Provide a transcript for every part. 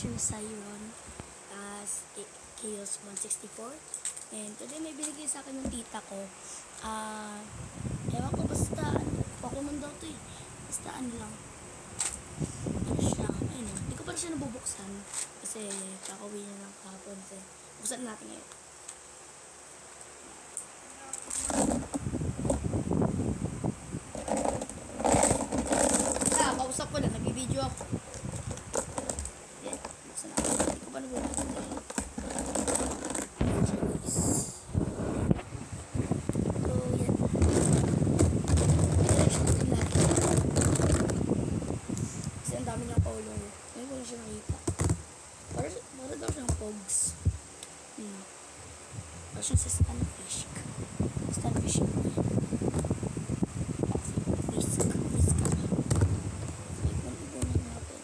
Acer Siron as Chaos 164. And today may binigay sa akin ng tita ko. Ewan ko, basta Pokemon daw to eh. Basta ano lang. Ano siya? Ayun, hindi ko pa siya nabubuksan. Kasi kakawin niya ng kahapon. Buksan natin ngayon. Kausap ko lang, nag-video ako. Yan, buksan natin. Hindi ko pa nabubuksan eh. Dami niyang color. Ngayon ko na siya nakita. Para daw siyang pogs. Para siyang sa Stunfisk. Stunfisk. Fisk. Ibon-ibonan natin.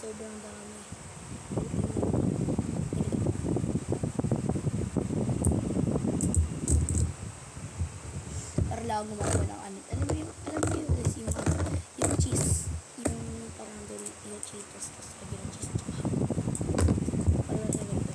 Sobrang dami. Para lang gumawa ng ano. Alam mo yung guys, yung cheese. Yung parang yung Cheetos. Tapos lagi ng cheese. Para lang ganito.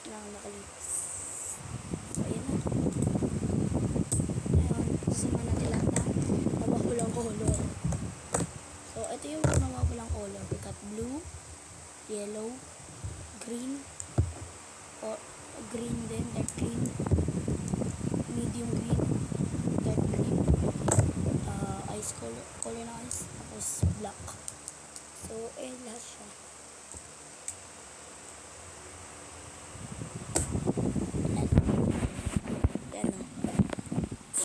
Nakalipas. So, ayan na. Ngayon, sasama natin lahat na mawawalang color. So, ito yung mawawalang color. We got blue, yellow, green, or green din, dark green, medium green, dark green, ice color na ice, tapos black. So, ayan lahat siya.